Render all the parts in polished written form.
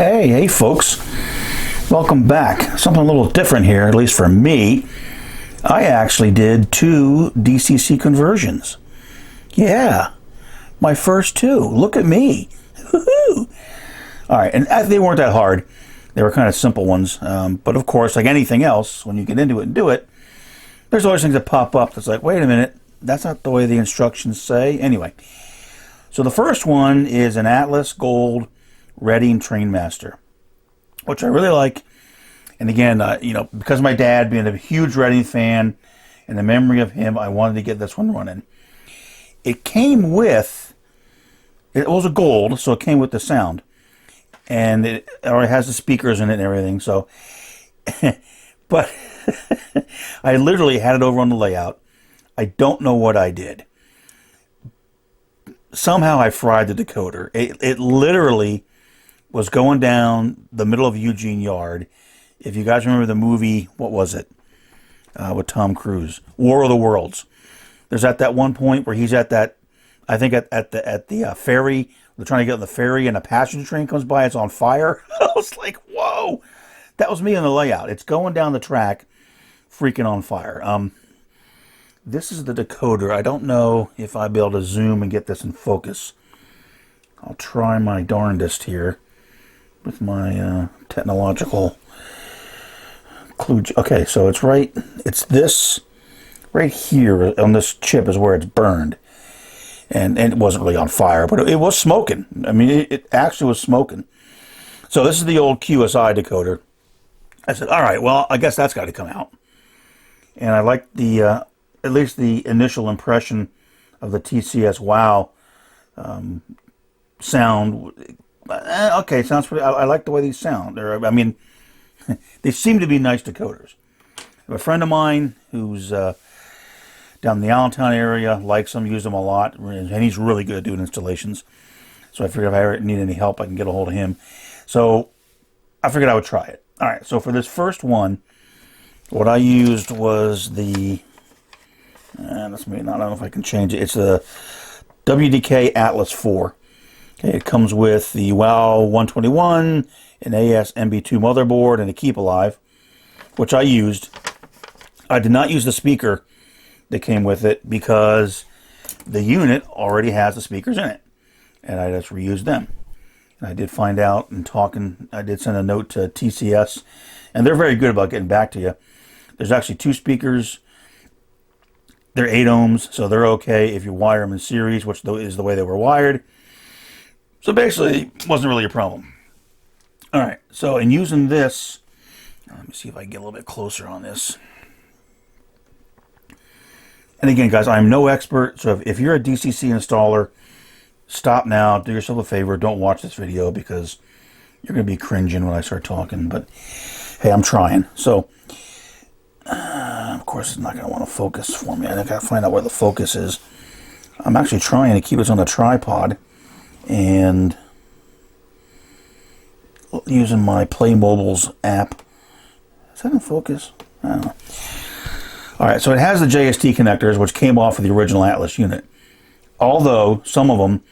Hey folks, welcome back. Something a little different here, at least for me. I actually did 2 DCC conversions. Yeah, my first 2. Look at me. Woohoo! Alright, and they weren't that hard. They were kind of simple ones. But of course, like anything else, when you get into it and do it, there's always things that pop up that's like, wait a minute, that's not the way the instructions say. Anyway, so the first one is an Atlas Gold Trainmaster, which I really like. And again, because of my dad being a huge Reading fan, and the memory of him, I wanted to get this one running. It came with, it was a gold, so it came with the sound. And it already has the speakers in it and everything, so, but I literally had it over on the layout. I don't know what I did. Somehow I fried the decoder. It literally was going down the middle of Eugene Yard. If you guys remember the movie, what was it? With Tom Cruise, War of the Worlds. There's at that one point where he's at that, I think at the ferry. They're trying to get on the ferry, and a passenger train comes by. It's on fire. I was like, whoa! That was me on the layout. It's going down the track, freaking on fire. This is the decoder. I don't know if I'll be able to zoom and get this in focus. I'll try my darndest here with my technological clue. Okay, so it's right. It's this right here on this chip is where it's burned, and it wasn't really on fire, but it was smoking. I mean, it actually was smoking. So this is the old QSI decoder. I said, all right, well, I guess that's got to come out. And I like the at least the initial impression of the TCS WOW sound. Okay, sounds pretty. I like the way these sound. I mean, they seem to be nice decoders. I have a friend of mine who's down in the Allentown area, likes them, uses them a lot, and he's really good at doing installations. So I figured if I ever need any help, I can get a hold of him. So I figured I would try it. All right, so for this first one, what I used was the, I don't know if I can change it. It's a WDK Atlas 4. Okay, it comes with the WOW 121, an AS MB2 motherboard, and a Keep Alive, which I used. I did not use the speaker that came with it because the unit already has the speakers in it, and I just reused them. And I did find out and talking, I did send a note to TCS, and they're very good about getting back to you. There's actually 2 speakers. They're 8 ohms, so they're okay if you wire them in series, which is the way they were wired. So basically, it wasn't really a problem. All right, so in using this, let me see if I can get a little bit closer on this. And again, guys, I'm no expert, so if you're a DCC installer, stop now, do yourself a favor, don't watch this video because you're going to be cringing when I start talking, but hey, I'm trying. So, of course, it's not going to want to focus for me. I think I got to find out where the focus is. I'm actually trying to keep it on a tripod and using my Play Mobile's app. Is that in focus? I don't know. Alright, so it has the JST connectors, which came off of the original Atlas unit. Although, some of them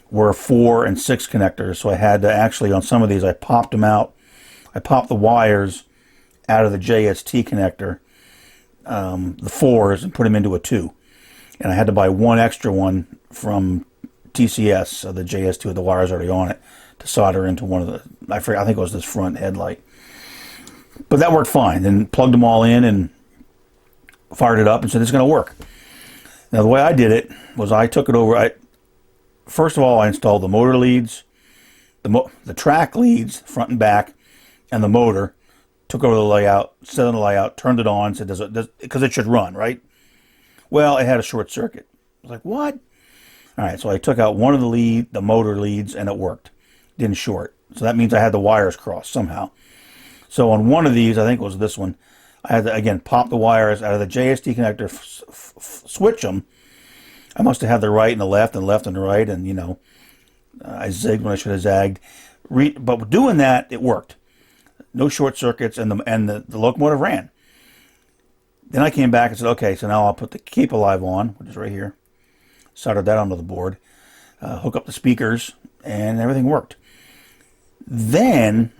were 4 and 6 connectors, so I had to actually, on some of these, I popped them out. I popped the wires out of the JST connector, the 4s, and put them into a 2. And I had to buy one extra one from TCS, so the JS2 with the wires already on it, to solder into one of the, I think it was this front headlight. But that worked fine. Then plugged them all in and fired it up and said it's going to work. Now the way I did it was I took it over. First of all, I installed the motor leads, the track leads, front and back, and the motor. Took over the layout, set on the layout, turned it on, said because it should run, right? Well, it had a short circuit. I was like, what? All right, so I took out one of the motor leads, and it worked. Didn't short. So that means I had the wires crossed somehow. So on one of these, I think it was this one, I had to, again, pop the wires out of the JST connector, switch them. I must have had the right and the left and the right, and, I zigged when I should have zagged. But doing that, it worked. No short circuits, and the locomotive ran. Then I came back and said, okay, so now I'll put the Keep Alive on, which is right here. Soldered that onto the board. Hook up the speakers, and everything worked. Then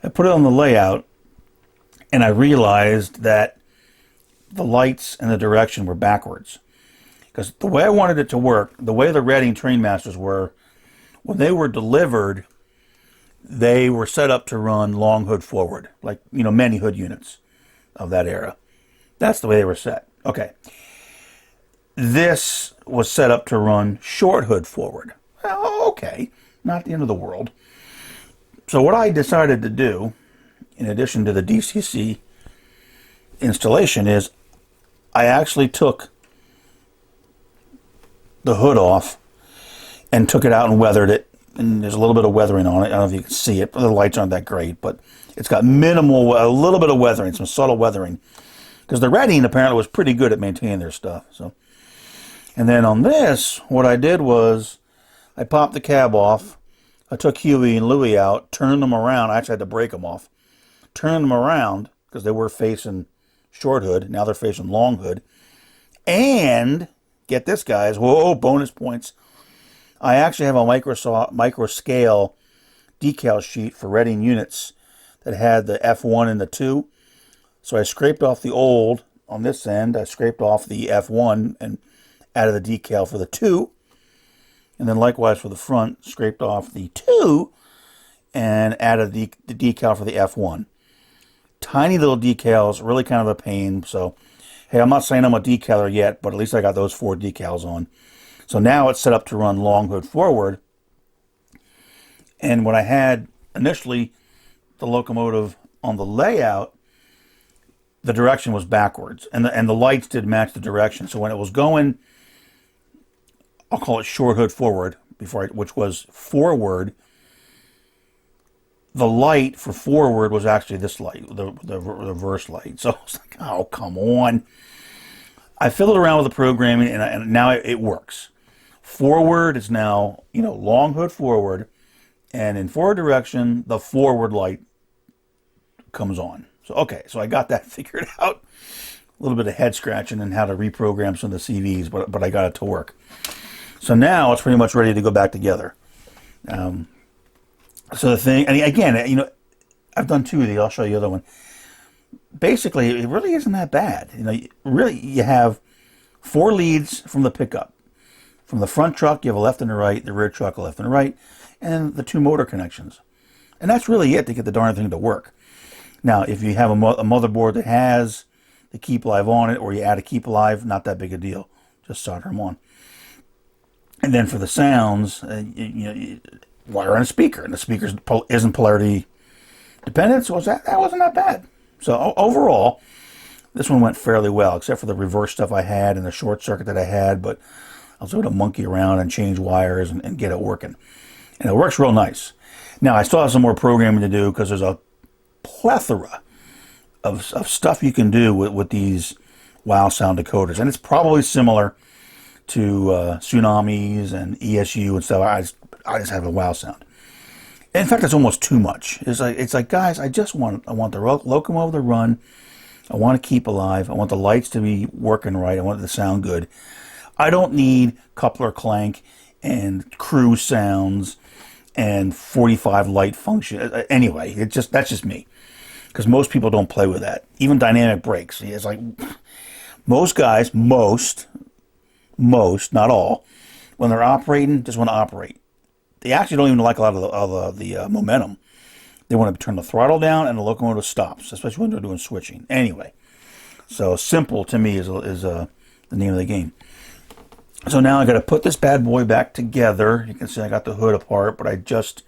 I put it on the layout, and I realized that the lights and the direction were backwards. Because the way I wanted it to work, the way the Reading Trainmasters were, when they were delivered, they were set up to run long hood forward, like, you know, many hood units of that era. That's the way they were set. Okay. This was set up to run short hood forward. Well, okay. Not the end of the world. So what I decided to do, in addition to the DCC installation, is I actually took the hood off and took it out and weathered it. And there's a little bit of weathering on it. I don't know if you can see it. The lights aren't that great, but it's got minimal, a little bit of weathering, some subtle weathering. Because the Reading apparently was pretty good at maintaining their stuff. So, and then on this, what I did was I popped the cab off. I took Huey and Louie out, turned them around. I actually had to break them off. Turned them around because they were facing short hood. Now they're facing long hood. And get this, guys. Whoa, bonus points. I actually have a micro scale decal sheet for Reading units that had the F1 and the 2. So I scraped off the old on this end. I scraped off the F1 and added the decal for the 2. And then likewise for the front, scraped off the 2 and added the decal for the F1. Tiny little decals, really kind of a pain. So, hey, I'm not saying I'm a decaler yet, but at least I got those 4 decals on. So now it's set up to run long hood forward. And when I had initially the locomotive on the layout, the direction was backwards. And the lights did match the direction. So when it was going, I'll call it short hood forward, which was forward, the light for forward was actually this light, the reverse light. So I was like, oh, come on. I fiddled around with the programming, and now it works. Forward is now, you know, long hood forward, and in forward direction, the forward light comes on. So, okay, so I got that figured out. A little bit of head scratching and how to reprogram some of the CVs, but I got it to work. So now it's pretty much ready to go back together. So the thing, and again, you know, I've done 2 of these. I'll show you the other one. Basically, it really isn't that bad. You know, really, you have 4 leads from the pickup. From the front truck, you have a left and a right, the rear truck, a left and a right, and the 2 motor connections. And that's really it to get the darn thing to work. Now, if you have a motherboard that has the Keep Live on it, or you add a Keep Live, not that big a deal. Just solder them on. And then for the sounds, you wire in a speaker, and the speaker isn't polarity dependent, so that wasn't that bad. So overall, this one went fairly well, except for the reverse stuff I had and the short circuit that I had, but I was able to monkey around and change wires and get it working. And it works real nice. Now, I still have some more programming to do because there's a plethora of stuff you can do with these WOW Sound decoders. And it's probably similar to Tsunamis and ESU and stuff. I just have a WOW Sound. In fact, it's almost too much. It's like, guys, I want the locomotive to run. I want to keep alive. I want the lights to be working right. I want it to sound good. I don't need coupler clank and cruise sounds and 45 light function. Anyway, that's just me. Because most people don't play with that. Even dynamic brakes. It's like most guys, not all, when they're operating, just want to operate. They actually don't even like a lot of the momentum. They want to turn the throttle down and the locomotive stops, especially when they're doing switching. Anyway, so simple to me is the name of the game. So now I got to put this bad boy back together. You can see I got the hood apart, but I just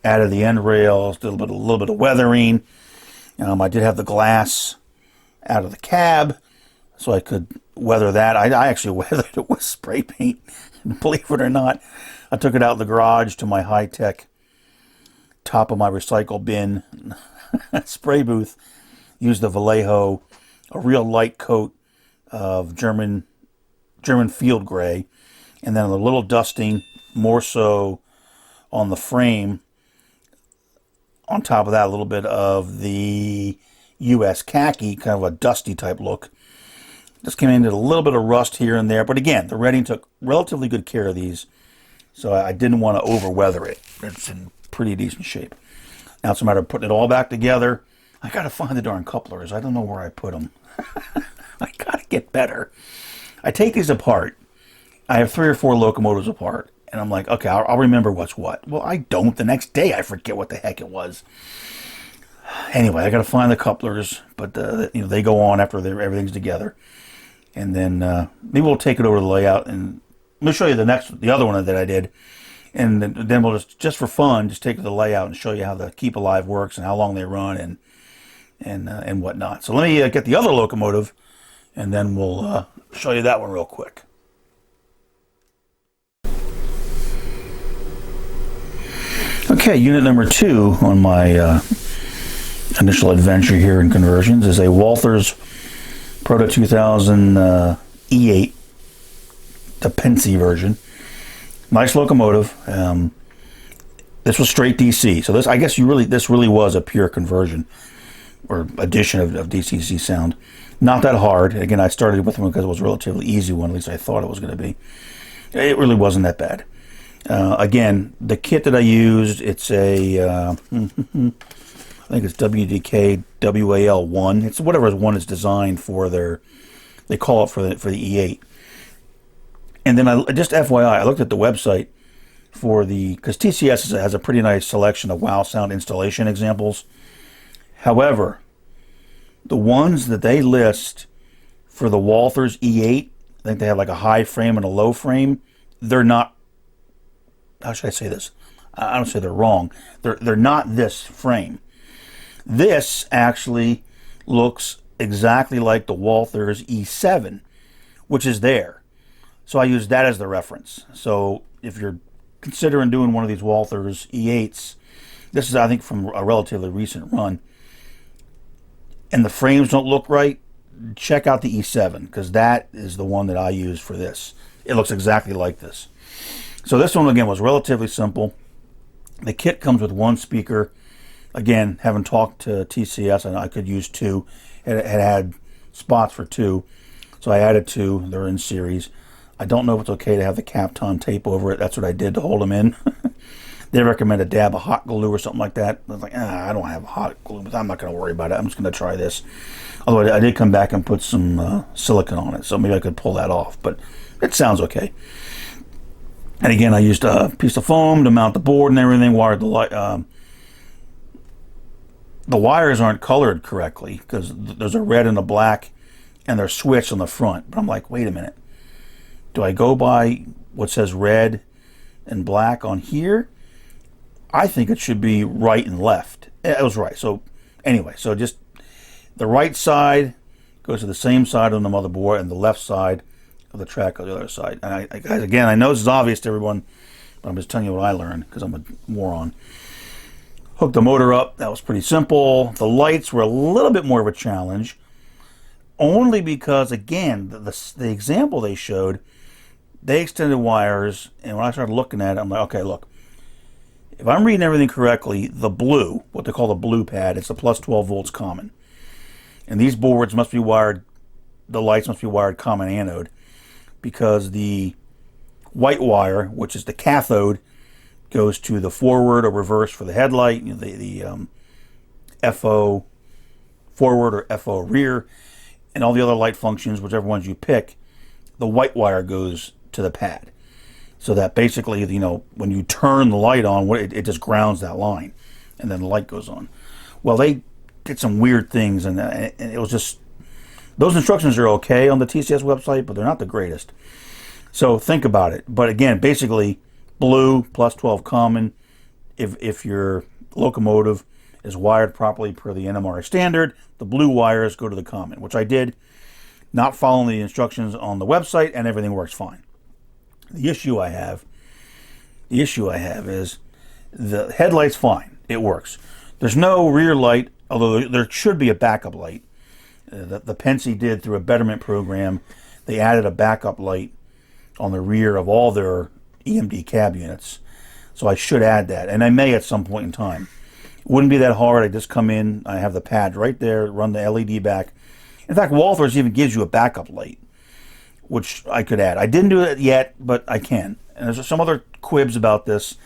added the end rails, did a little bit of weathering. I did have the glass out of the cab, so I could weather that. I actually weathered it with spray paint, believe it or not. I took it out of the garage to my high-tech top of my recycle bin spray booth. Used the Vallejo, a real light coat of German field gray, and then a little dusting, more so on the frame. On top of that, a little bit of the US khaki, kind of a dusty type look. Just came in, did a little bit of rust here and there, but again, the Reading took relatively good care of these, so I didn't want to over weather it. It's in pretty decent shape. Now it's a matter of putting it all back together. I gotta find the darn couplers. I don't know where I put them. I gotta get better. I take these apart. I have 3 or 4 locomotives apart, and I'm like, okay, I'll remember what's what. Well, I don't. The next day, I forget what the heck it was. Anyway, I gotta find the couplers, but they go on after everything's together, and then maybe we'll take it over to the layout, and let me show you the other one that I did, and then we'll just for fun, just take the layout and show you how the Keep Alive works and how long they run and whatnot. So let me get the other locomotive, and then we'll show you that one real quick. Okay, unit number 2 on my initial adventure here in conversions is a Walthers Proto 2000 E8, the Pensy version. Nice locomotive. This was straight DC, so this, I guess this really was a pure conversion or addition of DCC sound. Not that hard. Again, I started with one because it was a relatively easy one, at least I thought it was going to be. It really wasn't that bad. Again, the kit that I used, it's a, I think it's WDK WAL1. It's whatever one is designed for they call it for the E8. And then just FYI, I looked at the website because TCS has a pretty nice selection of WOW Sound installation examples. However, the ones that they list for the Walthers E8, I think they have like a high frame and a low frame. They're not, how should I say this? I don't say they're wrong. They're not this frame. This actually looks exactly like the Walthers E7, which is there. So I use that as the reference. So if you're considering doing one of these Walthers E8s, this is, I think, from a relatively recent run, and the frames don't look right, check out the E7, because that is the one that I use for this. It looks exactly like this. So this one, again, was relatively simple. The kit comes with 1 speaker. Again, having talked to TCS, I could use 2. It had spots for 2, so I added 2. They're in series. I don't know if it's okay to have the chat-a-thon tape over it. That's what I did to hold them in. They recommend a dab of hot glue or something like that. I was like, I don't have hot glue, but I'm not going to worry about it. I'm just going to try this. Although I did come back and put some silicone on it, so maybe I could pull that off, but it sounds okay. And again, I used a piece of foam to mount the board and everything, wired the light. The wires aren't colored correctly because there's a red and a black, and they're switched on the front. But I'm like, wait a minute. Do I go by what says red and black on here? I think it should be right and left. It was right. So anyway, so just the right side goes to the same side on the motherboard, and the left side of the track on the other side. And guys, again, I know this is obvious to everyone, but I'm just telling you what I learned because I'm a moron. Hooked the motor up. That was pretty simple. The lights were a little bit more of a challenge, only because, again, the example they showed, they extended wires, and when I started looking at it, I'm like, okay, look, if I'm reading everything correctly, the blue, what they call the blue pad, it's the plus 12 volts common. And these boards must be wired, the lights must be wired common anode, because the white wire, which is the cathode, goes to the forward or reverse for the headlight, the FO forward or FO rear, and all the other light functions, whichever ones you pick, the white wire goes to the pad. So that basically, when you turn the light on, it just grounds that line, and then the light goes on. Well, they did some weird things, and it was just, those instructions are okay on the TCS website, but they're not the greatest. So think about it. But again, basically, blue plus 12 common if your locomotive is wired properly per the NMRA standard. The blue wires go to the common, which I did, not following the instructions on the website, and everything works fine. The issue I have is the headlight's fine. It works. There's no rear light, although there should be a backup light. The Pensy did, through a betterment program, they added a backup light on the rear of all their EMD cab units. So I should add that, and I may at some point in time. It wouldn't be that hard. I just come in, I have the pad right there, run the LED back. In fact, Walthers even gives you a backup light, which I could add. I didn't do it yet, but I can. And there's some other quibs about this.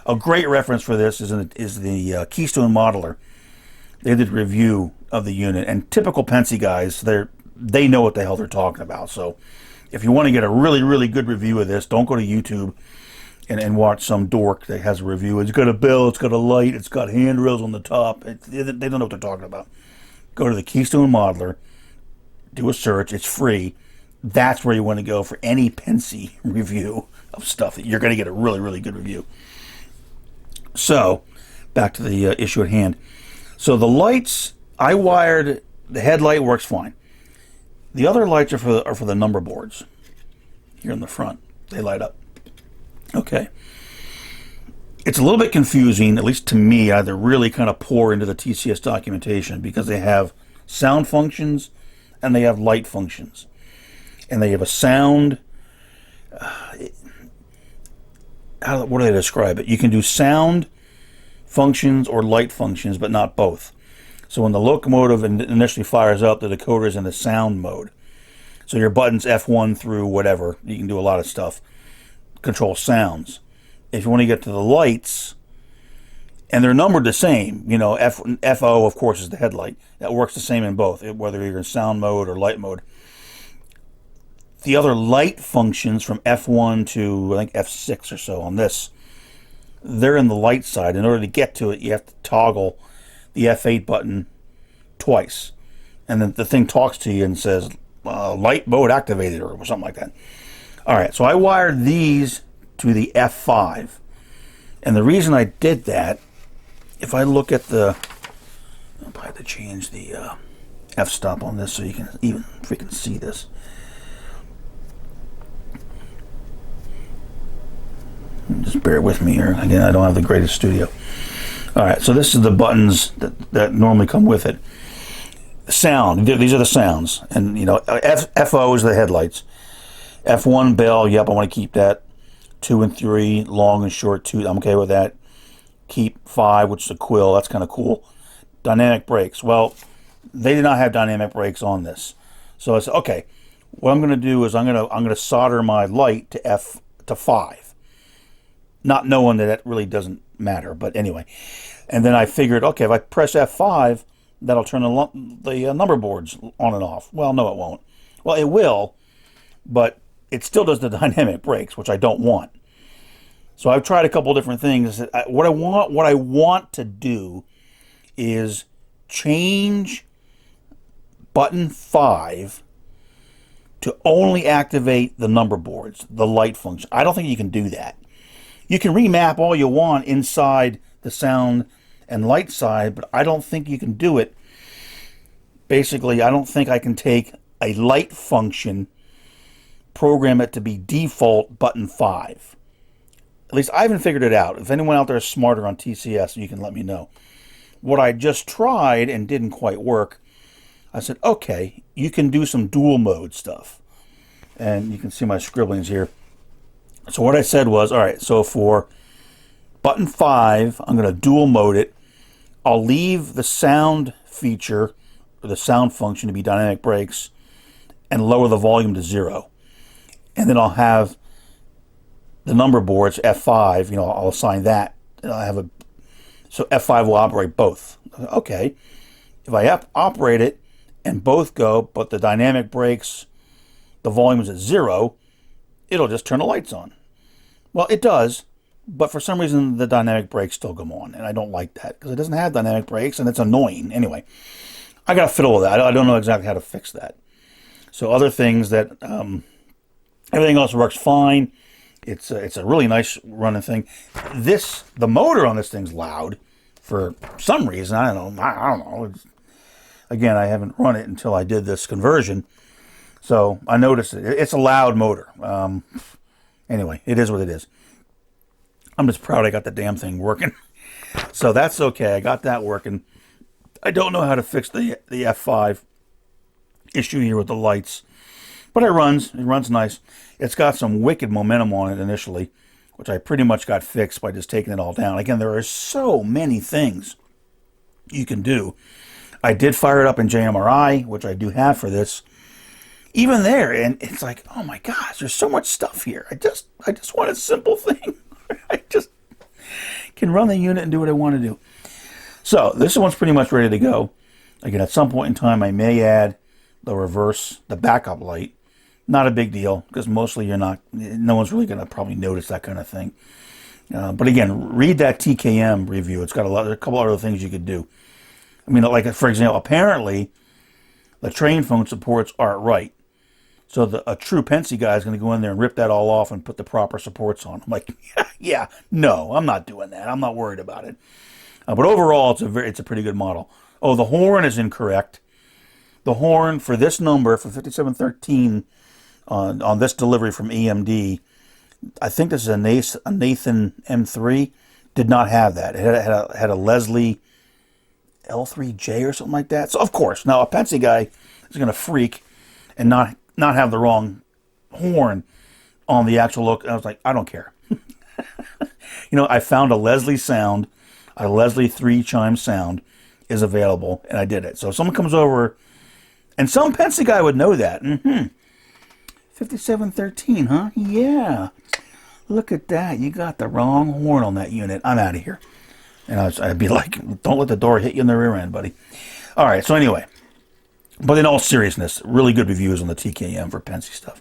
A great reference for this is the Keystone Modeler. They did a review of the unit, and typical Pensy guys, they know what the hell they're talking about. So if you want to get a really, really good review of this, don't go to YouTube and watch some dork that has a review. It's got a bell, it's got a light, it's got handrails on the top. They don't know what they're talking about. Go to the Keystone Modeler, do a search, it's free. That's where you want to go for any Pensy review of stuff. You're going to get a really, really good review. So, back to the issue at hand. So the lights, I wired, the headlight works fine. The other lights are for the number boards. Here in the front, they light up. Okay. It's a little bit confusing, at least to me. I had to really kind of pour into the TCS documentation because they have sound functions and they have light functions. And they have a sound, what do they describe it? You can do sound functions or light functions, but not both. So when the locomotive initially fires up, the decoder is in the sound mode. So your buttons F1 through whatever, you can do a lot of stuff, control sounds. If you want to get to the lights, and they're numbered the same, you know, FO, of course, is the headlight. That works the same in both, whether you're in sound mode or light mode. The other light functions from F1 to, I think, F6 or so on this, they're in the light side. In order to get to it, you have to toggle the F8 button twice. And then the thing talks to you and says, light mode activated, or something like that. All right, so I wired these to the F5. And the reason I did that, if I look at the, I'll probably have to change the f-stop on this so you can even freaking see this. Just bear with me here. Again, I don't have the greatest studio. All right, so this is the buttons that normally come with it. Sound, these are the sounds. And, you know, FO is the headlights. F1 bell, yep, I want to keep that. 2 and 3, long and short tooth, I'm okay with that. Keep 5, which is a quill, that's kind of cool. Dynamic brakes, well, they did not have dynamic brakes on this. So I said, okay, what I'm going to do is I'm going to solder my light to 5. Not knowing that really doesn't matter, but anyway. And then I figured, okay, if I press F5, that'll turn the number boards on and off. Well, no, it won't. Well, it will, but it still does the dynamic brakes, which I don't want. So I've tried a couple different things. What I want to do is change button 5 to only activate the number boards, the light function. I don't think you can do that. You can remap all you want inside the sound and light side, but I don't think you can do it. Basically, I don't think I can take a light function, program it to be default button 5. At least I haven't figured it out. If anyone out there is smarter on TCS, you can let me know. What I just tried and didn't quite work, I said, okay, you can do some dual mode stuff. And you can see my scribblings here. So what I said was, all right, so for button 5, I'm going to dual mode it. I'll leave the sound feature, or the sound function, to be dynamic brakes, and lower the volume to 0. And then I'll have the number boards, F5, you know, I'll assign that. And I'll have so F5 will operate both. Okay, if I operate it and both go, but the dynamic brakes, the volume is at 0, it'll just turn the lights on. Well, it does, but for some reason the dynamic brakes still come on, and I don't like that because it doesn't have dynamic brakes and it's annoying. Anyway, I got to fiddle with that. I don't know exactly how to fix that. So other things that everything else works fine. It's a really nice running thing. The motor on this thing's loud for some reason. I don't know. Again, I haven't run it until I did this conversion, so I noticed it. It's a loud motor. Anyway, it is what it is. I'm just proud I got the damn thing working. So that's okay. I got that working. I don't know how to fix the F5 issue here with the lights, but it runs nice. It's got some wicked momentum on it initially, which I pretty much got fixed by just taking it all down. Again, there are so many things you can do. I did fire it up in JMRI, which I do have for this. Even there, and it's like, oh my gosh, there's so much stuff here. I just want a simple thing. can run the unit and do what I want to do. So this one's pretty much ready to go. Again, at some point in time, I may add the backup light. Not a big deal, because mostly no one's really going to probably notice that kind of thing. But again, read that TKM review. It's got a couple other things you could do. I mean, like, for example, apparently the train phone supports aren't right. So a true Pensy guy is going to go in there and rip that all off and put the proper supports on. I'm like, yeah, no, I'm not doing that. I'm not worried about it. But overall, it's a pretty good model. Oh, the horn is incorrect. The horn for this number, for 5713, on this delivery from EMD, I think this is a Nathan M3, did not have that. It had a Leslie L3J or something like that. So, of course, now a Pensy guy is going to freak and not have the wrong horn on the actual look. I was like, I don't care. I found a Leslie sound, a Leslie 3-chime sound is available, and I did it. So if someone comes over, and some Pensy guy would know that. 5713, huh? Yeah. Look at that. You got the wrong horn on that unit. I'm out of here. And I'd be like, don't let the door hit you in the rear end, buddy. All right, so anyway. But in all seriousness, really good reviews on the TKM for Pensy stuff.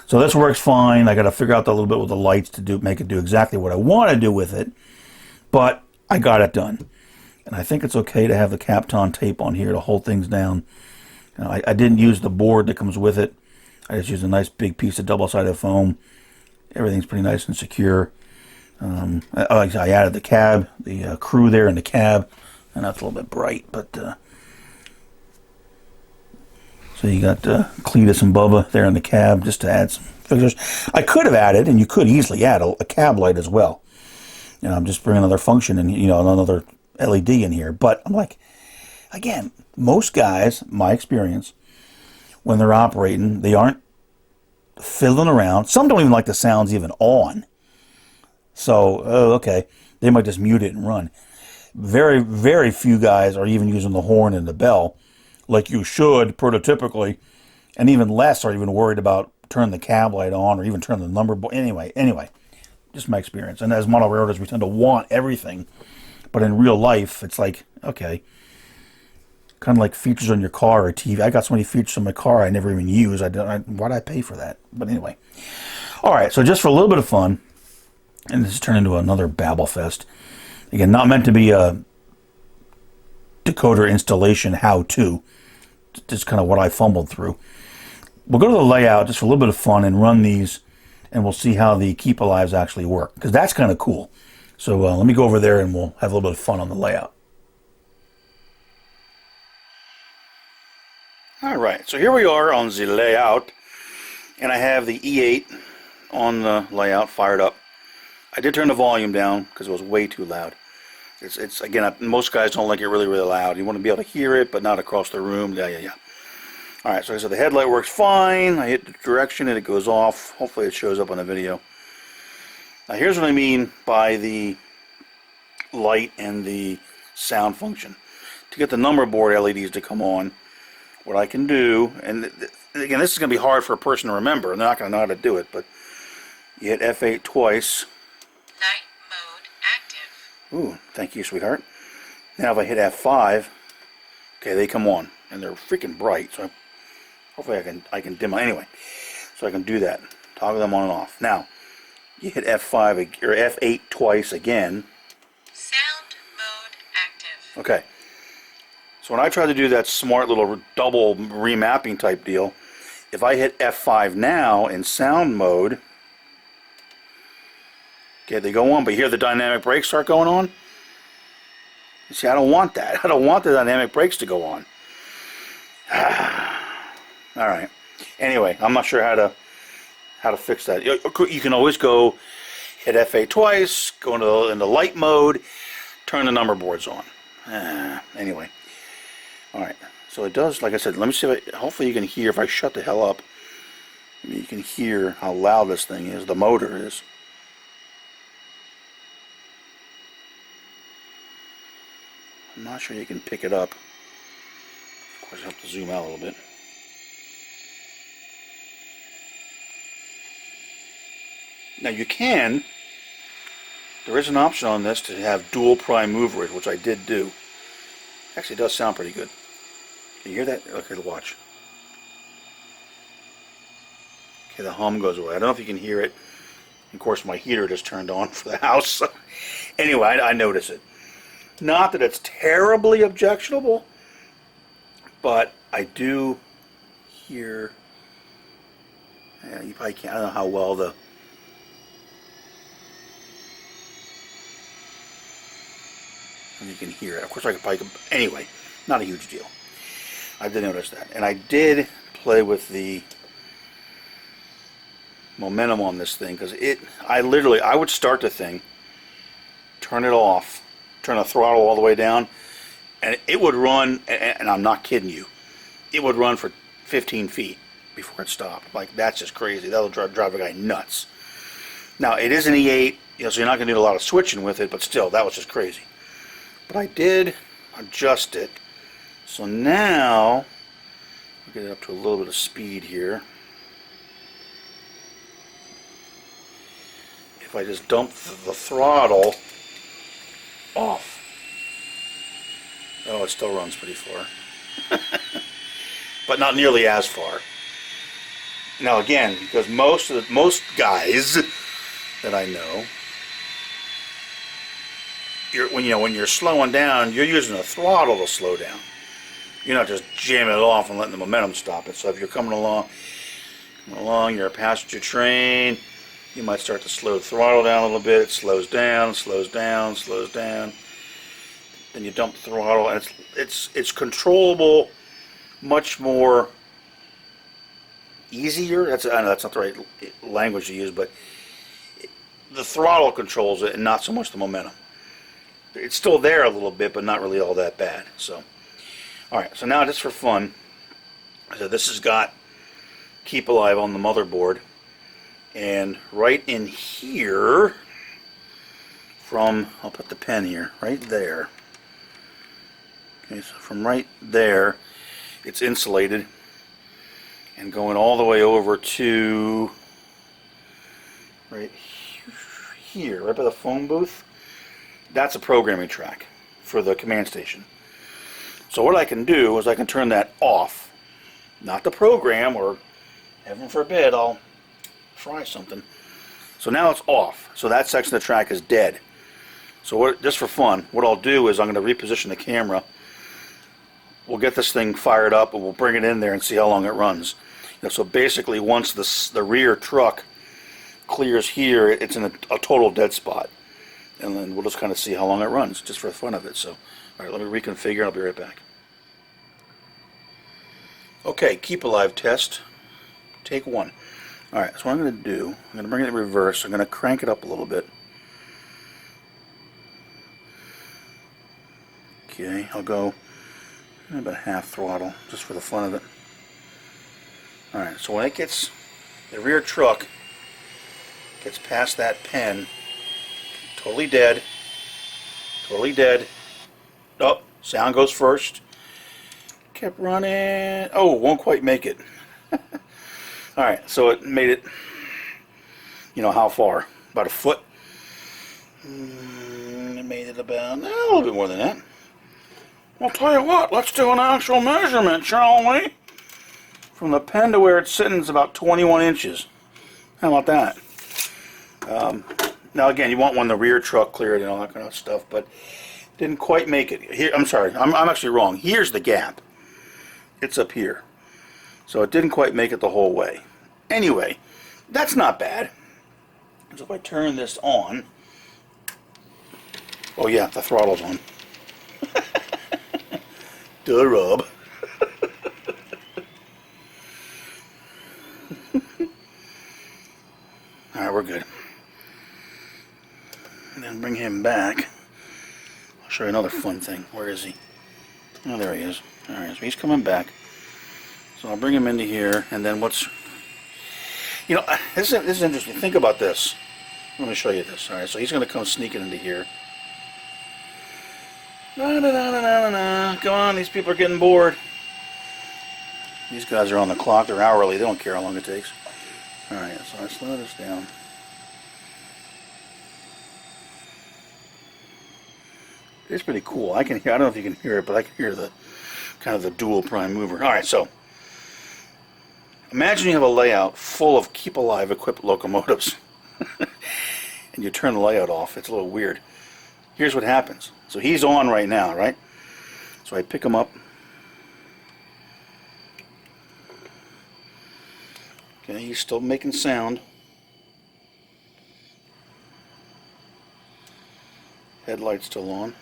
So this works fine. I got to figure out a little bit with the lights to make it do exactly what I want to do with it. But I got it done. And I think it's okay to have the Kapton tape on here to hold things down. I didn't use the board that comes with it. I just used a nice big piece of double-sided foam. Everything's pretty nice and secure. I added the cab, the crew there in the cab. And that's a little bit bright, but... So you got Cletus and Bubba there in the cab just to add some fixtures. I could have added, and you could easily add a cab light as well. Just bring another function and another LED in here. But I'm like, again, most guys, my experience, when they're operating, they aren't fiddling around. Some don't even like the sounds even on. So, okay, they might just mute it and run. Very, very few guys are even using the horn and the bell like you should, prototypically, and even less are even worried about turning the cab light on or even turning the number board. Anyway, just my experience. And as model railroaders, we tend to want everything, but in real life, it's like, okay, kind of like features on your car or TV. I got so many features on my car I never even use. Why'd I pay for that? But anyway. All right, so just for a little bit of fun, and this has turned into another babble-fest. Again, not meant to be a decoder installation how-to. Just kind of what I fumbled through. We'll go to the layout just for a little bit of fun and run these, and we'll see how the keep alives actually work, because that's kind of cool. So let me go over there and we'll have a little bit of fun on the layout. All right, so here we are on the layout, and I have the E8 on the layout fired up. I did turn the volume down because it was way too loud. It's again, most guys don't like it really, really loud. You want to be able to hear it, but not across the room. Yeah. All right, so the headlight works fine. I hit the direction and it goes off. Hopefully it shows up on the video. Now here's what I mean by the light and the sound function. To get the number board LEDs to come on, what I can do, and again, this is going to be hard for a person to remember. They're not going to know how to do it, but you hit F8 twice. Night mode active. Ooh, thank you, sweetheart. Now if I hit F5, okay, they come on, and they're freaking bright. So hopefully I can dim them anyway. So I can do that, toggle them on and off. Now you hit F5 or F8 twice again. Sound mode active. Okay. So when I try to do that smart little double remapping type deal, if I hit F5 now in sound mode, okay, they go on, but you hear the dynamic brakes start going on? You see, I don't want that. I don't want the dynamic brakes to go on. Alright. Anyway, I'm not sure how to fix that. You can always go hit F8 twice, go into light mode, turn the number boards on. Anyway. Alright. So it does, like I said, let me see if hopefully you can hear if I shut the hell up. Maybe you can hear how loud this thing is, the motor is. I'm not sure you can pick it up. Of course, I have to zoom out a little bit. Now you can there is an option on this to have dual prime movers, which I did do. Actually, it does sound pretty good. Can you hear that? Okay, watch. Okay, the hum goes away. I don't know if you can hear it. Of course, my heater just turned on for the house. So anyway, I notice it. Not that it's terribly objectionable, but I do hear. Yeah, you probably can't. I don't know how well the. You can hear it. Of course, I could probably. Anyway, not a huge deal. I did notice that, and I did play with the momentum on this thing because I would start the thing, turn it off, turn the throttle all the way down, and it would run, and I'm not kidding you, it would run for 15 feet before it stopped. Like, that's just crazy. That'll drive a guy nuts. Now, it is an E8, so you're not going to do a lot of switching with it, but still, that was just crazy. But I did adjust it, so now I'll get it up to a little bit of speed here. If I just dump the throttle off. Oh, it still runs pretty far. But not nearly as far. Now again, because most guys that I know, when you're slowing down, you're using the throttle to slow down. You're not just jamming it off and letting the momentum stop it. So if you're coming along, you're a passenger train, you might start to slow the throttle down a little bit. It slows down, slows down, slows down. Then you dump the throttle, and it's controllable much more easier. I know that's not the right language to use, but the throttle controls it, and not so much the momentum. It's still there a little bit, but not really all that bad. So, all right. So now, just for fun, so this has got Keep Alive on the motherboard. And right in here, I'll put the pen here, right there. Okay, so from right there, it's insulated. And going all the way over to right here, right by the phone booth, that's a programming track for the command station. So what I can do is I can turn that off. Not the program, or heaven forbid, I'll try something. So now it's off. So that section of the track is dead. So just for fun, what I'll do is I'm going to reposition the camera. We'll get this thing fired up, and we'll bring it in there and see how long it runs. So basically, once the rear truck clears here, it's in a total dead spot. And then we'll just kind of see how long it runs, just for the fun of it. So, all right, let me reconfigure, and I'll be right back. Okay, Keep Alive test. Take one. All right, so what I'm going to do, I'm going to bring it in reverse. I'm going to crank it up a little bit. Okay, I'll go about half throttle, just for the fun of it. All right, so when it gets, the rear truck gets past that pen, totally dead, totally dead. Oh, sound goes first. Kept running. Oh, won't quite make it. All right, so it made it, how far? About a foot? It made it about, a little bit more than that. I'll tell you what, let's do an actual measurement, shall we? From the pen to where it's sitting is about 21 inches. How about that? Now again, you want when the rear truck cleared and all that kind of stuff, but didn't quite make it. Here, I'm sorry, I'm actually wrong. Here's the gap. It's up here. So it didn't quite make it the whole way. Anyway, that's not bad. So if I turn this on, oh yeah, the throttle's on. Duh, rub. Alright, we're good. And then bring him back. I'll show you another fun thing. Where is he? Oh, there he is. Alright, so he's coming back. So I'll bring him into here, and then what's... this is interesting. Think about this. Let me show you this. Alright, so he's going to come sneaking into here. Come on, these people are getting bored. These guys are on the clock. They're hourly. They don't care how long it takes. Alright, so I slow this down. It's pretty cool. I can hear. I don't know if you can hear it, but I can hear the kind of the dual prime mover. All right, so imagine you have a layout full of keep alive equipped locomotives, and you turn the layout off. It's a little weird. Here's what happens. So he's on right now, right? So I pick him up. Okay, he's still making sound. Headlight's still on.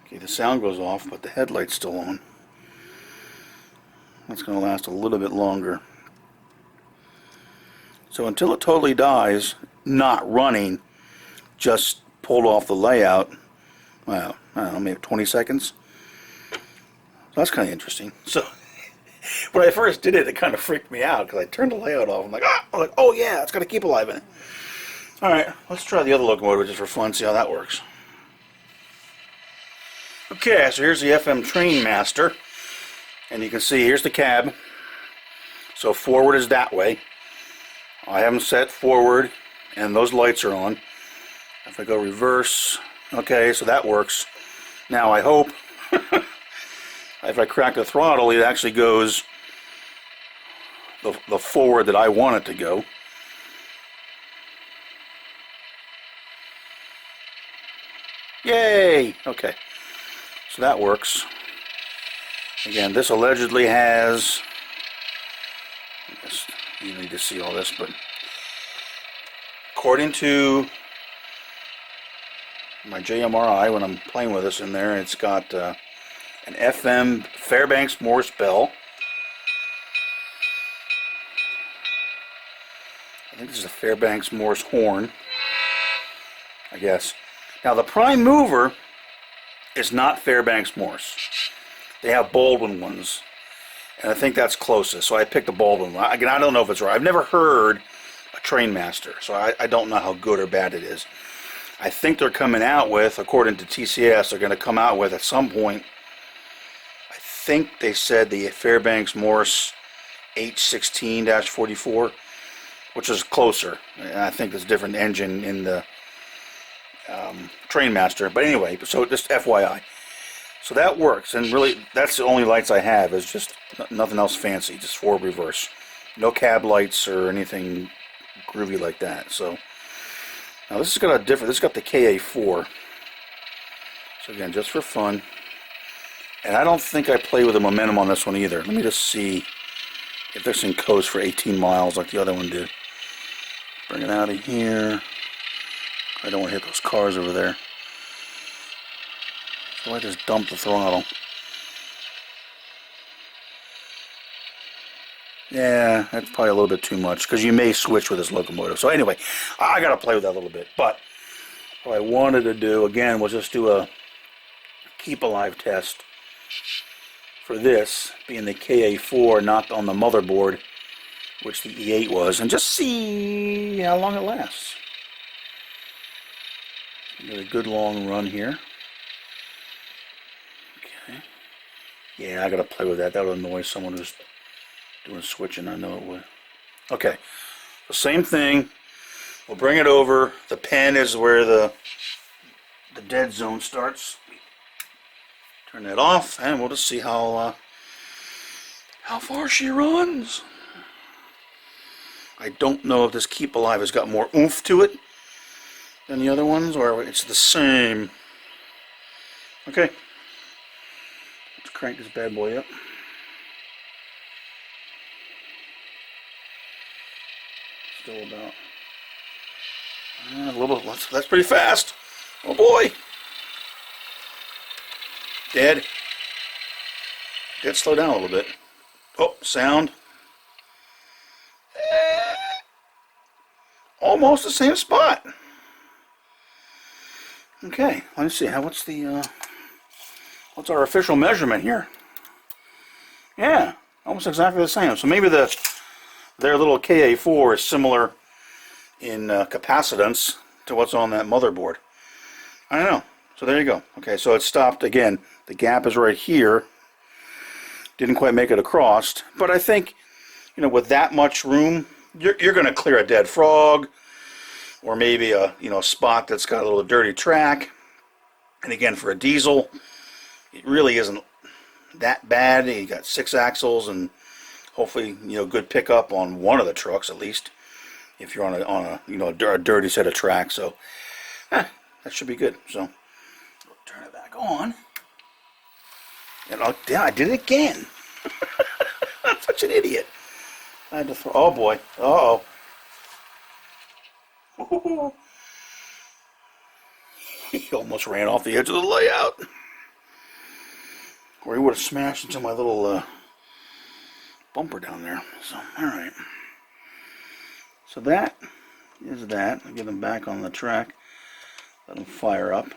Okay, the sound goes off, but the headlight's still on. That's going to last a little bit longer. So until it totally dies, not running, just pulled off the layout, well, I don't know, maybe 20 seconds. So that's kind of interesting. So when I first did it, it kind of freaked me out because I turned the layout off. I'm like, oh yeah, it's got to keep alive in it. All right, let's try the other locomotive just for fun, see how that works. Okay, so here's the FM Trainmaster, and you can see here's the cab. So forward is that way. I have them set forward, and those lights are on. If I go reverse, okay, so that works. Now I hope if I crack the throttle, it actually goes the forward that I want it to go. Yay! Okay, so that works. Again, this allegedly has, I guess you need to see all this, but according to my JMRI, when I'm playing with this in there, it's got an FM Fairbanks Morse bell. I think this is a Fairbanks Morse horn, I guess. Now the prime mover is not Fairbanks Morse. They have Baldwin ones, and I think that's closest. So I picked the Baldwin one. Again, I don't know if it's right. I've never heard a Trainmaster, so I don't know how good or bad it is. I think they're coming out with, according to TCS, they're going to come out with at some point, I think they said the Fairbanks Morse H16-44, which is closer. And I think there's a different engine in the Trainmaster. But anyway, so just FYI. So that works, and really that's the only lights I have, is just nothing else fancy, just forward reverse. No cab lights or anything groovy like that. So now this has got a different, this has got the KA4. So again, just for fun. And I don't think I play with the momentum on this one either. Let me just see if this thing coasts for 18 miles like the other one did. Bring it out of here. I don't want to hit those cars over there. So I just dump the throttle. Yeah, that's probably a little bit too much because you may switch with this locomotive. So anyway, I got to play with that a little bit. But what I wanted to do, again, was just do a keep alive test for this, being the KA4, not on the motherboard, which the E8 was, and just see how long it lasts. Get a good long run here. Okay. Yeah, I gotta play with that. That would annoy someone who's doing switching. I know it would. Okay. The same thing. We'll bring it over. The pen is where the dead zone starts. Turn that off, and we'll just see how far she runs. I don't know if this keep alive has got more oomph to it than the other ones, or it's the same. Okay, let's crank this bad boy up. Still about a little bit. That's pretty fast. Oh boy. Dead. Did slow down a little bit. Oh, sound. Almost the same spot. Okay, let's see. What's our official measurement here? Yeah, almost exactly the same. So maybe their little KA4 is similar in capacitance to what's on that motherboard. I don't know. So there you go. Okay, so it stopped again. The gap is right here. Didn't quite make it across, but I think, with that much room you're going to clear a dead frog, or maybe a spot that's got a little dirty track. And again, for a diesel, it really isn't that bad. You got 6 axles and hopefully good pickup on one of the trucks at least. If you're on a dirty set of tracks, so that should be good. So we'll turn it back on. And I did it again. I'm such an idiot. I had to throw. Oh boy. Uh oh. He almost ran off the edge of the layout, or he would have smashed into my little bumper down there. So all right. So that is that. I'll get him back on the track. Let him fire up.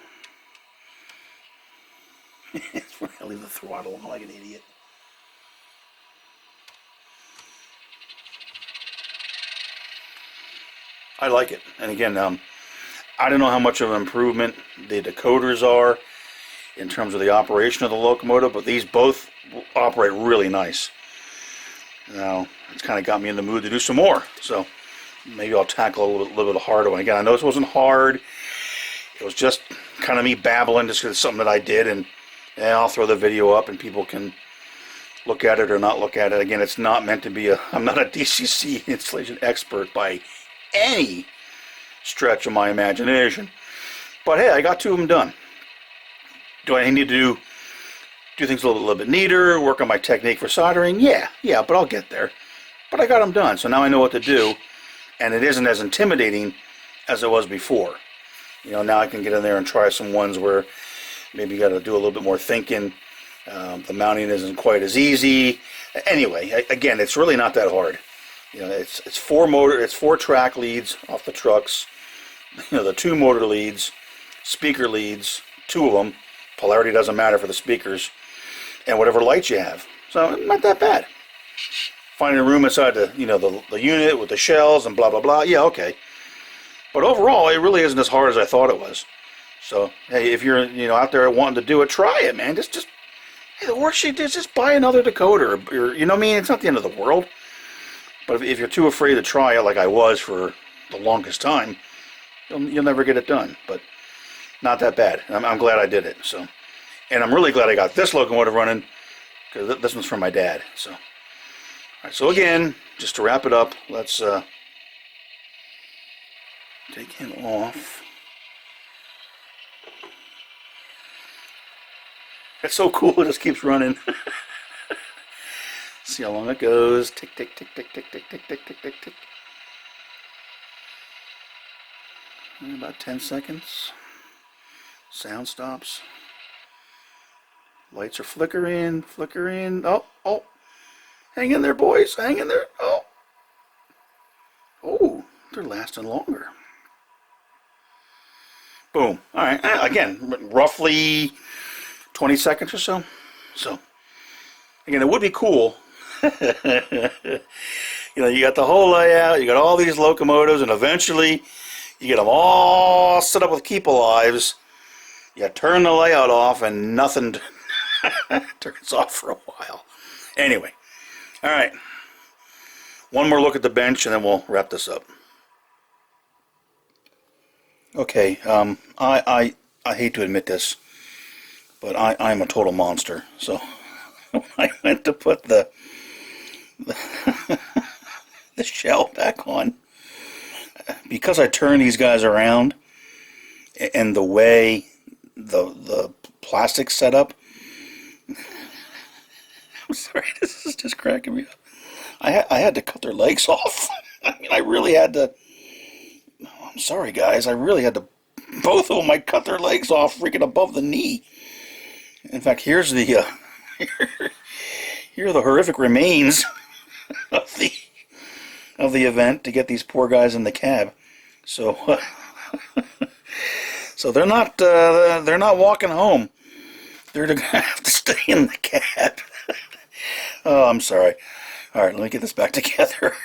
I leave the throttle on like an idiot. I like it. And again, I don't know how much of an improvement the decoders are in terms of the operation of the locomotive, but these both operate really nice. Now, it's kind of got me in the mood to do some more. So maybe I'll tackle a little bit harder one. Again, I know this wasn't hard. It was just kind of me babbling, just 'cause it's something that I did, and I'll throw the video up and people can look at it or not look at it. Again, it's not meant to be I'm not a DCC installation expert by any stretch of my imagination. But hey, I got 2 of them done. Do I need to do things a little bit neater, work on my technique for soldering? Yeah, but I'll get there. But I got them done, so now I know what to do, and it isn't as intimidating as it was before. Now I can get in there and try some ones where maybe you got to do a little bit more thinking. The mounting isn't quite as easy. Anyway, again, it's really not that hard. It's 4 track leads off the trucks. The 2 motor leads, speaker leads, 2 of them. Polarity doesn't matter for the speakers, and whatever lights you have. So not that bad. Finding a room inside the the unit with the shells and blah blah blah. Yeah, okay. But overall, it really isn't as hard as I thought it was. So hey, if you're out there wanting to do it, try it, man. Just hey, the worst you do is just buy another decoder. Or, what I mean? It's not the end of the world. But if you're too afraid to try it, like I was for the longest time, you'll never get it done. But not that bad. I'm glad I did it. So, and I'm really glad I got this locomotive running, because this one's from my dad. So, all right. So again, just to wrap it up, let's take him off. It's so cool. It just keeps running. See how long it goes. Tick, tick, tick, tick, tick, tick, tick, tick, tick, tick, tick. About 10 seconds. Sound stops. Lights are flickering, flickering. Oh. Hang in there, boys. Hang in there. Oh, they're lasting longer. Boom. All right. Again, roughly 20 seconds or so. So, again, it would be cool. You got the whole layout, you got all these locomotives, and eventually you get them all set up with keep alives. You turn the layout off and nothing turns off for a while. Anyway, all right. One more look at the bench and then we'll wrap this up. Okay, I hate to admit this, but I'm a total monster. So when I went to put the shell back on, because I turn these guys around and the way the plastic's set up, I'm sorry, this is just cracking me up. I had to cut their legs off. I mean, I really had to. I'm sorry, guys. I really had to. Both of them, I cut their legs off, freaking above the knee. In fact, here's the here are the horrific remains of the event to get these poor guys in the cab. So so they're not walking home. They're gonna have to stay in the cab. Oh, I'm sorry. All right, let me get this back together.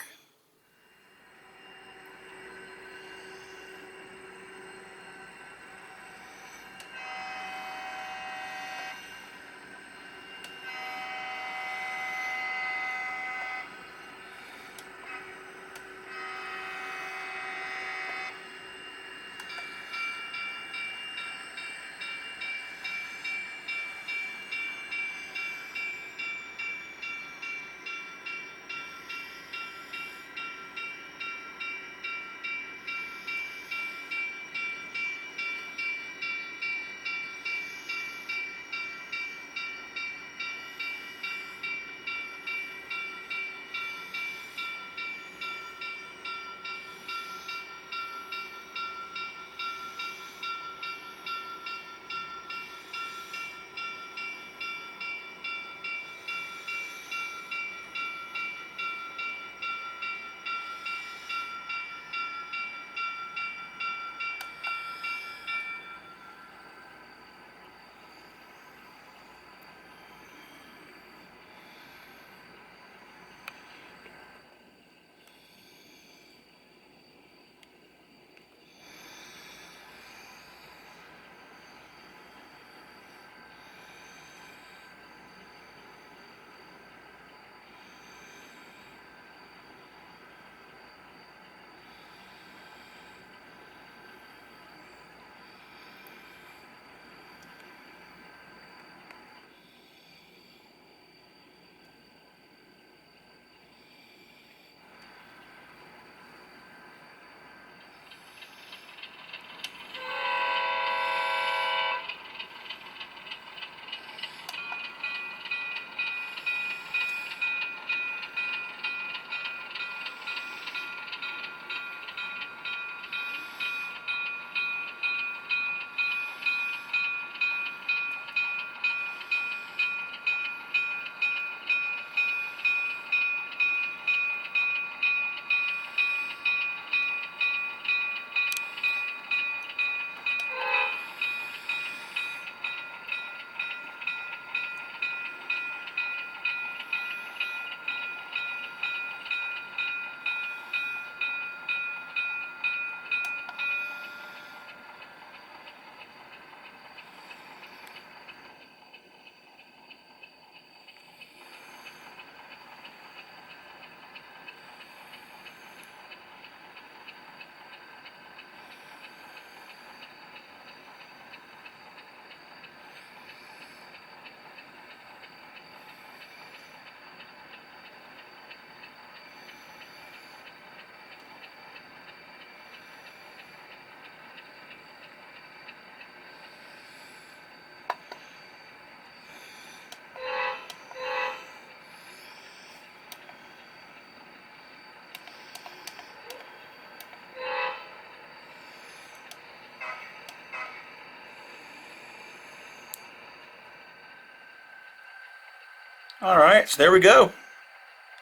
Alright, so there we go.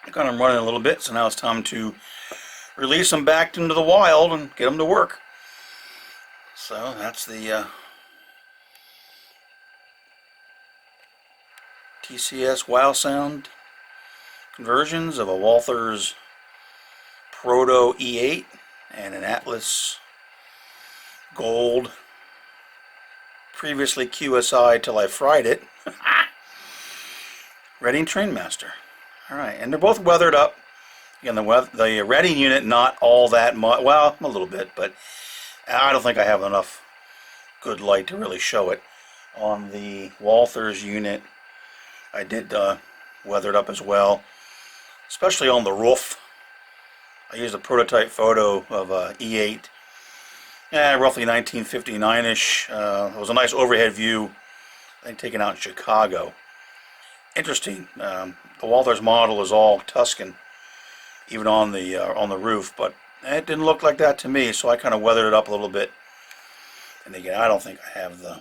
I got them running a little bit, so now it's time to release them back into the wild and get them to work. So that's the TCS WOW Sound conversions of a Walthers Proto E8 and an Atlas Gold, previously QSI till I fried it, Reading Trainmaster. Alright, and they're both weathered up. Again, the Reading unit, not all that much, well, a little bit, but I don't think I have enough good light to really show it. On the Walthers unit, I did weather it up as well, especially on the roof. I used a prototype photo of E8, roughly 1959-ish. It was a nice overhead view, I think taken out in Chicago. Interesting. The Walthers model is all Tuscan, even on the roof, but it didn't look like that to me, so I kind of weathered it up a little bit. And again, I don't think I have the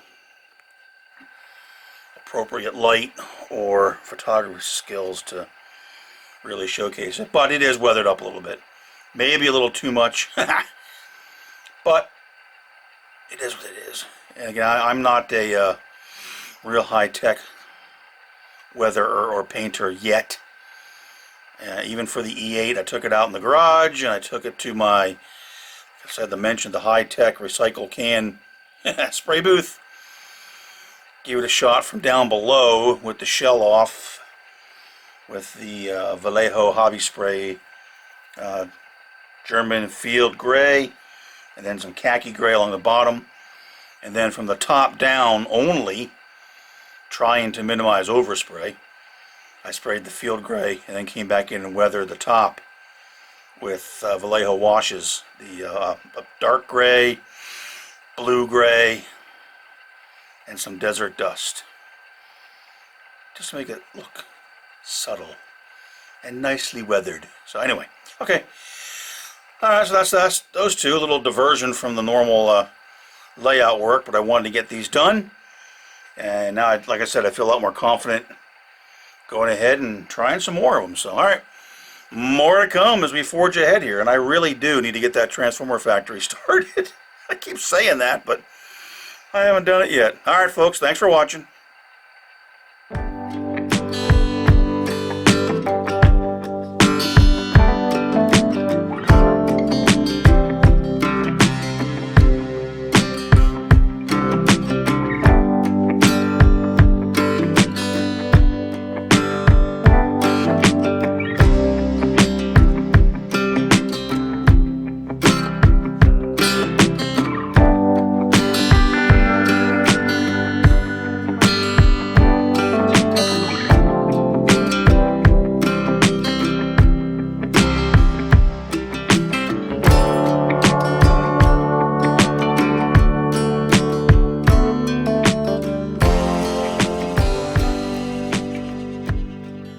appropriate light or photography skills to really showcase it, but it is weathered up a little bit. Maybe a little too much, but it is what it is. And again, I'm not a real high-tech weatherer or painter yet. Even for the E8, I took it out in the garage and I took it to my, like I said, the high-tech recycle can spray booth. Gave it a shot from down below with the shell off with the Vallejo Hobby Spray German Field Gray, and then some khaki gray along the bottom, and then from the top down only, trying to minimize overspray, I sprayed the Field Gray and then came back in and weathered the top with Vallejo washes, the dark gray, blue gray, and some desert dust, just to make it look subtle and nicely weathered. So anyway, okay. Alright, so that's those two. A little diversion from the normal layout work, but I wanted to get these done. And now, like I said, I feel a lot more confident going ahead and trying some more of them. So, alright, more to come as we forge ahead here. And I really do need to get that Transformer factory started. I keep saying that, but I haven't done it yet. Alright, folks, thanks for watching.